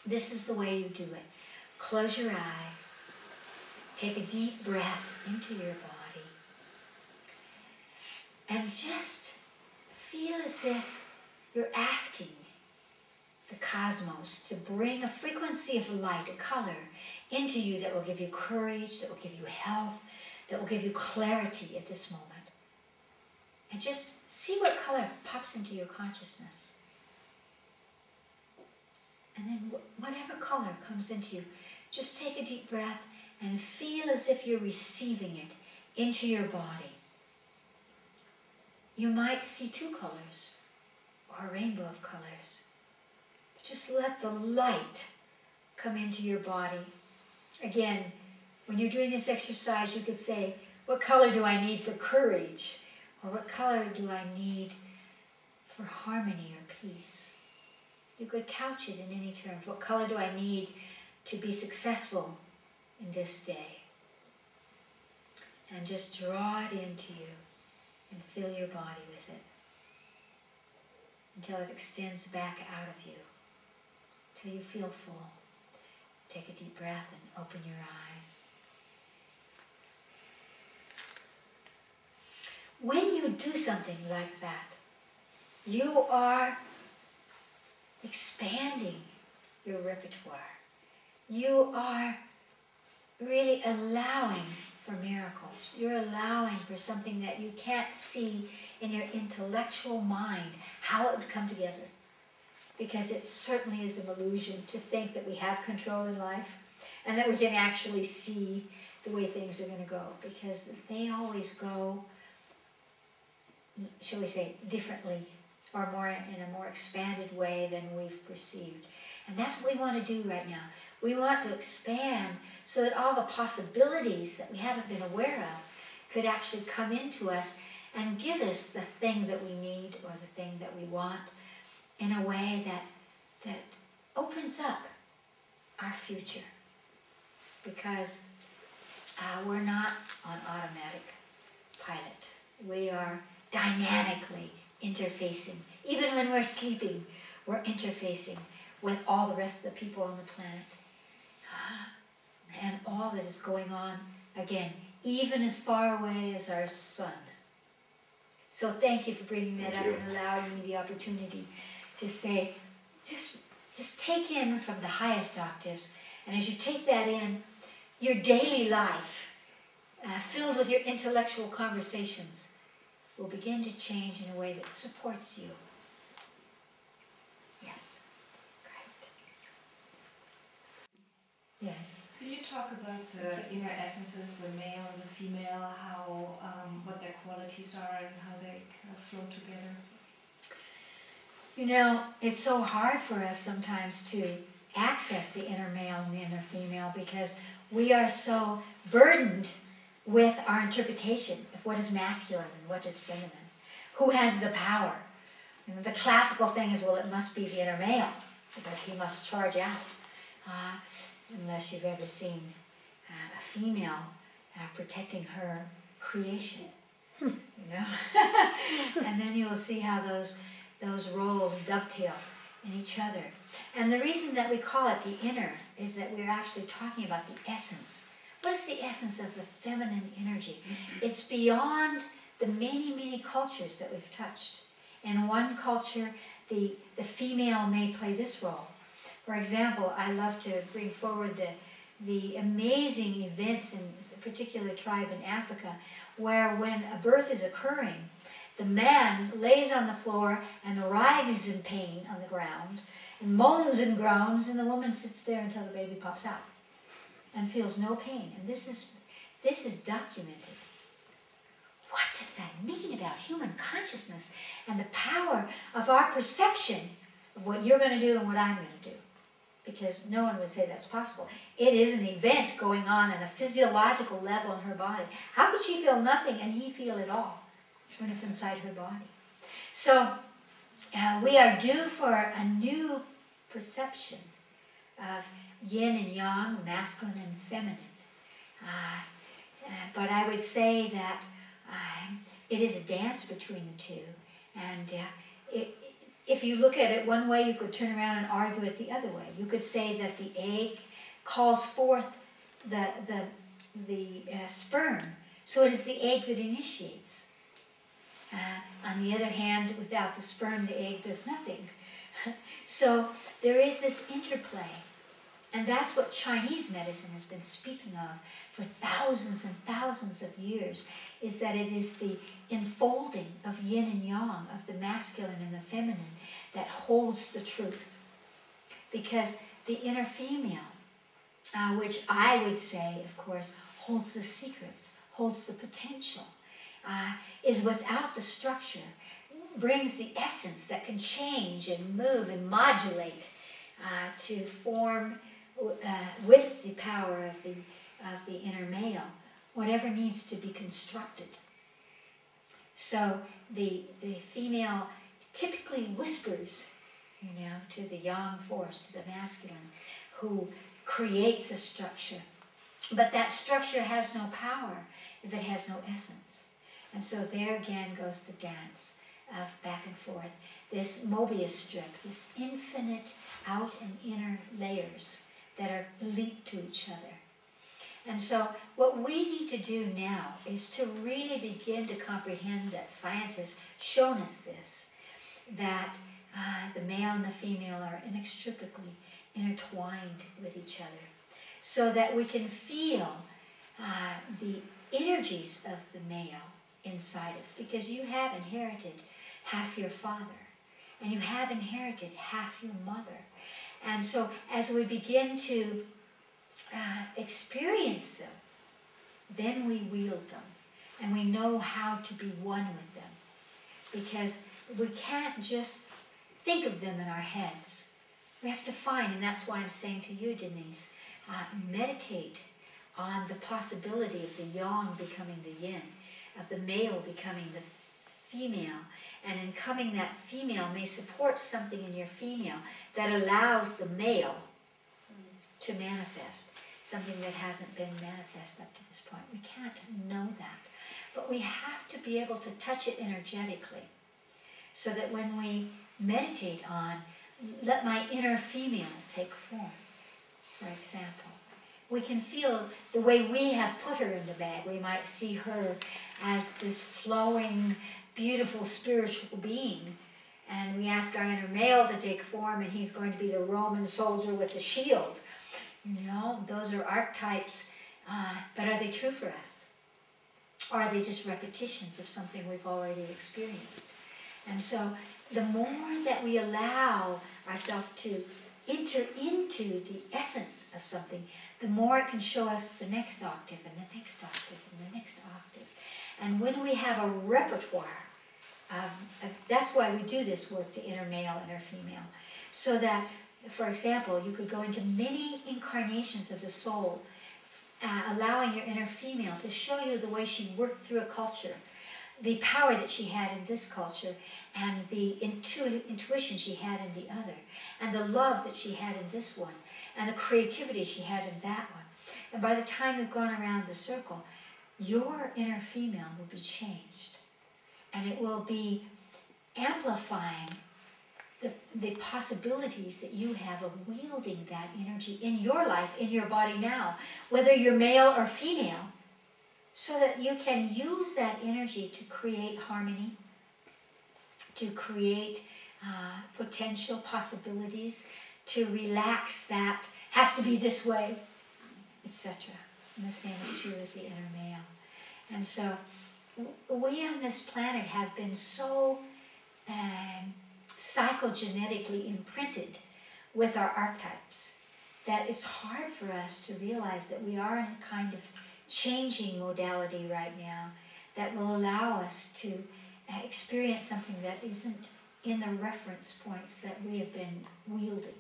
This is the way you do it. Close your eyes. Take a deep breath into your body. And just feel as if you're asking the cosmos to bring a frequency of light, a color, into you that will give you courage, that will give you health, that will give you clarity at this moment. And just see what color pops into your consciousness. And then whatever color comes into you, just take a deep breath and feel as if you're receiving it into your body. You might see two colors or a rainbow of colors. Just let the light come into your body. Again, when you're doing this exercise, you could say, what color do I need for courage? Or what color do I need for harmony or peace? You could couch it in any terms. What color do I need to be successful in this day? And just draw it into you and fill your body with it until it extends back out of you, till you feel full. Take a deep breath and open your eyes. When you do something like that, you are expanding your repertoire. You are really allowing for miracles. You're allowing for something that you can't see in your intellectual mind, how it would come together. Because it certainly is an illusion to think that we have control in life and that we can actually see the way things are going to go. Because they always go, shall we say, differently or more in a more expanded way than we've perceived. And that's what we want to do right now. We want to expand so that all the possibilities that we haven't been aware of could actually come into us and give us the thing that we need or the thing that we want in a way that opens up our future. Because we're not on automatic pilot. We are dynamically interfacing. Even when we're sleeping, we're interfacing with all the rest of the people on the planet. And all that is going on, again, even as far away as our sun. So thank you for bringing that up and allowing me the opportunity to say, just take in from the highest octaves, and as you take that in, your daily life, filled with your intellectual conversations, will begin to change in a way that supports you. Yes. Great. Yes. Could you talk about the inner essences, the male and the female, how what their qualities are and how they kind of flow together? You know, it's so hard for us sometimes to access the inner male and the inner female because we are so burdened with our interpretation of what is masculine and what is feminine. Who has the power? And the classical thing is, well, it must be the inner male because he must charge out. Unless you've ever seen a female protecting her creation, you know. And then you'll see how those roles dovetail in each other. And the reason that we call it the inner is that we're actually talking about the essence. What is the essence of the feminine energy? It's beyond the many, many cultures that we've touched. In one culture, the female may play this role. For example, I love to bring forward the amazing events in a particular tribe in Africa where when a birth is occurring, the man lays on the floor and writhes in pain on the ground and moans and groans, and the woman sits there until the baby pops out and feels no pain. And this is documented. What does that mean about human consciousness and the power of our perception of what you're going to do and what I'm going to do? Because no one would say that's possible. It is an event going on a physiological level in her body. How could she feel nothing and he feel it all when it's inside her body? So we are due for a new perception of yin and yang, masculine and feminine. But I would say that it is a dance between the two. And if you look at it one way, you could turn around and argue it the other way. You could say that the egg calls forth the sperm, so it is the egg that initiates. On the other hand, without the sperm, the egg does nothing. So there is this interplay. And that's what Chinese medicine has been speaking of for thousands and thousands of years, is that it is the enfolding of yin and yang, of the masculine and the feminine, that holds the truth. Because the inner female, which I would say, of course, holds the secrets, holds the potential, is without the structure, brings the essence that can change and move and modulate to form with the power of the inner male whatever needs to be constructed. So the female typically whispers, to the yang force, to the masculine, who creates a structure. But that structure has no power if it has no essence. And so there again goes the dance of back and forth. This Mobius strip, this infinite out and inner layers that are linked to each other. And so what we need to do now is to really begin to comprehend that science has shown us this, that the male and the female are inextricably intertwined with each other, so that we can feel the energies of the male inside us, because you have inherited half your father, and you have inherited half your mother. And so as we begin to experience them, then we wield them, and we know how to be one with them, because we can't just think of them in our heads. We have to find, and that's why I'm saying to you, Denise, meditate on the possibility of the yang becoming the yin, of the male becoming the female, and in coming that female may support something in your female that allows the male to manifest something that hasn't been manifest up to this point. We can't know that, but we have to be able to touch it energetically, so that when we meditate on, let my inner female take form, for example, we can feel the way we have put her in the bag. We might see her as this flowing, beautiful spiritual being, and we ask our inner male to take form, and he's going to be the Roman soldier with the shield. Those are archetypes, but are they true for us? Or are they just repetitions of something we've already experienced? And so the more that we allow ourselves to enter into the essence of something, the more it can show us the next octave and the next octave and the next octave. And when we have a repertoire, that's why we do this work, the inner male, inner female, so that, for example, you could go into many incarnations of the soul, allowing your inner female to show you the way she worked through a culture, the power that she had in this culture, and the intuition she had in the other, and the love that she had in this one, and the creativity she had in that one. And by the time you've gone around the circle, your inner female will be changed, and it will be amplifying the possibilities that you have of wielding that energy in your life, in your body now, whether you're male or female, so that you can use that energy to create harmony, to create potential possibilities, to relax that, has to be this way, etc. And the same is true with the inner male. And so we on this planet have been so psychogenetically imprinted with our archetypes that it's hard for us to realize that we are in a kind of changing modality right now that will allow us to experience something that isn't in the reference points that we have been wielding.